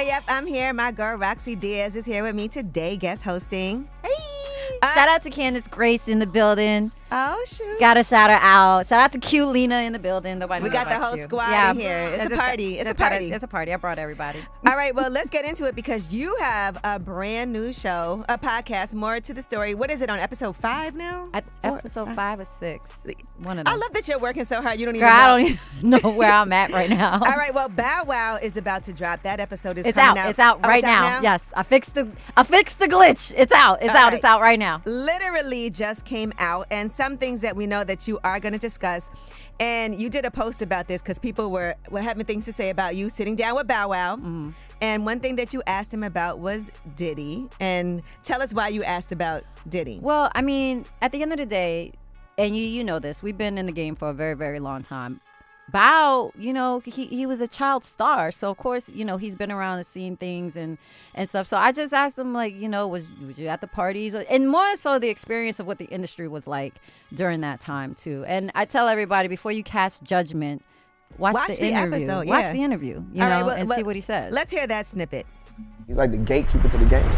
Way Up. I'm here. My girl Rocsi Diaz is here with me today, guest hosting. Hey. Shout out to Candace Grace in the building. Oh, shoot. Gotta shout her out. Shout out to Q Lena in the building. We got the whole squad in here. It's a party. It's a party. I brought everybody. All right, well, let's get into it because you have a brand new show, a podcast, More to the Story. What is it, on episode 5 now? Episode 5 or 6. One of them. I love that you're working so hard. You don't Girl, even know. I don't even know where I'm at right now. All right, well, Bow Wow is about to drop. That episode is It's coming out. out. It's out right now. Yes, I fixed the glitch. It's out. It's out right now. Literally just came out, and some things that we know that you are going to discuss. And you did a post about this because people were having things to say about you sitting down with Bow Wow. Mm-hmm. And one thing that you asked him about was Diddy. And tell us why you asked about Diddy. Well, I mean, at the end of the day, and you know this, we've been in the game for a very, very long time. Bow, he was a child star. So, of course, he's been around and seen things and stuff. So I just asked him, was you at the parties? And more so the experience of what the industry was like during that time, too. And I tell everybody, before you cast judgment, watch the interview. Episode, Watch the interview, and see what he says. Let's hear that snippet. He's like the gatekeeper to the game.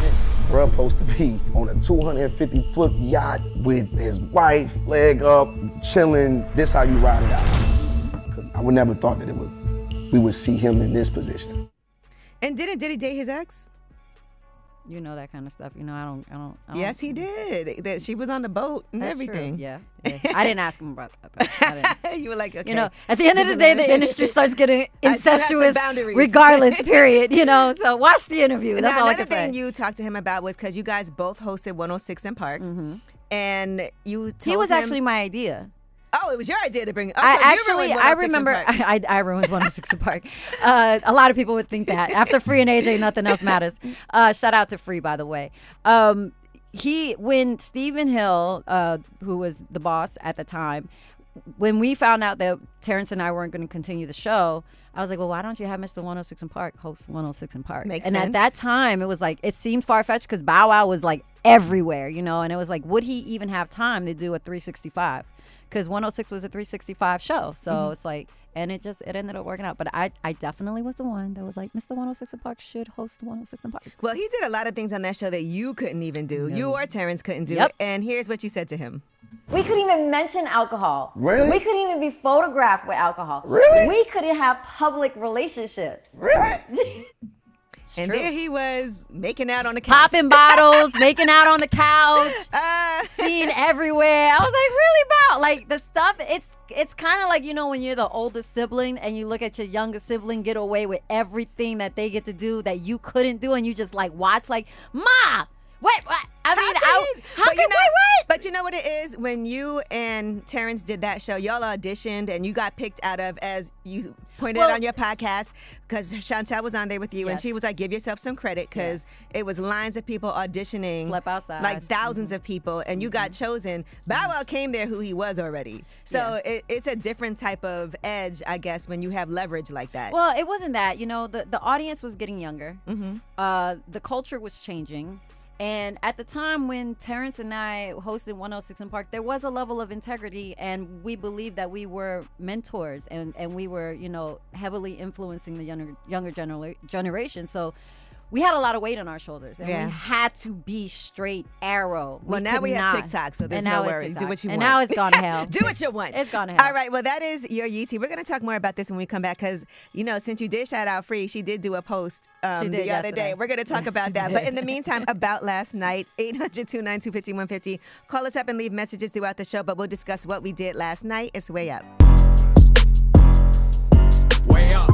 Bruh supposed to be on a 250-foot yacht with his wife, leg up, chilling. This how you ride it out. I would never thought that we would see him in this position. And didn't Diddy date his ex? You know that kind of stuff. I don't. Yes, he did. That she was on the boat and everything. True. Yeah. I didn't ask him about that. You were like, okay. At the end of the day, the industry starts getting incestuous regardless, period. So watch the interview. That's all I can say. Another thing you talked to him about was because you guys both hosted 106 in Park. Mm-hmm. And you told He was him, actually my idea. Oh, it was your idea to bring it. I remember I ruined 106 in Park. A lot of people would think that. After Free and AJ, nothing else matters. Shout out to Free, by the way. When Stephen Hill, who was the boss at the time, when we found out that Terrence and I weren't going to continue the show, I was like, well, why don't you have Mr. 106 in Park host 106 in Park? Makes sense. And at that time, it was like, it seemed far-fetched because Bow Wow was like everywhere, and it was like, would he even have time to do a 365? Because 106 was a 365 show. So it's like, and it ended up working out. But I definitely was the one that was like, Mr. 106 in Park should host 106 in Park. Well, he did a lot of things on that show that you couldn't even do. No. You or Terrence couldn't do. Yep. And here's what you said to him. We couldn't even mention alcohol. Really? We couldn't even be photographed with alcohol. Really? We couldn't have public relationships. Really? And there he was, making out on the couch. Popping bottles, making out on the couch, seeing everywhere. I was like, really, Bow? Like, the stuff, it's kind of like, when you're the oldest sibling and you look at your younger sibling get away with everything that they get to do that you couldn't do, and you just, watch, Ma! What? I mean, how can wait? But you know what it is? When you and Terrence did that show, y'all auditioned and you got picked out of, as you pointed out on your podcast, because Chantel was on there with you, and she was like, give yourself some credit, because it was lines of people auditioning. Slept outside. Like thousands of people, and you got chosen. Bow Wow came there who he was already. So it's a different type of edge, I guess, when you have leverage like that. Well, it wasn't that. The audience was getting younger. Mm-hmm. The culture was changing. And at the time when Terrence and I hosted 106 in Park, there was a level of integrity, and we believed that we were mentors and we were, heavily influencing the younger generation. So we had a lot of weight on our shoulders, and we had to be straight arrow. Well, now we have TikTok, so there's no worries. Do what you want. And now it's gone to hell. Do what you want. It's gone to hell. All right, well, that is your Yeezy. We're going to talk more about this when we come back, because, since you did shout out Free, she did do a post the other day. We're going to talk about that. But in the meantime, about last night, 800-292-5150. Call us up and leave messages throughout the show, but we'll discuss what we did last night. It's Way Up. Way Up.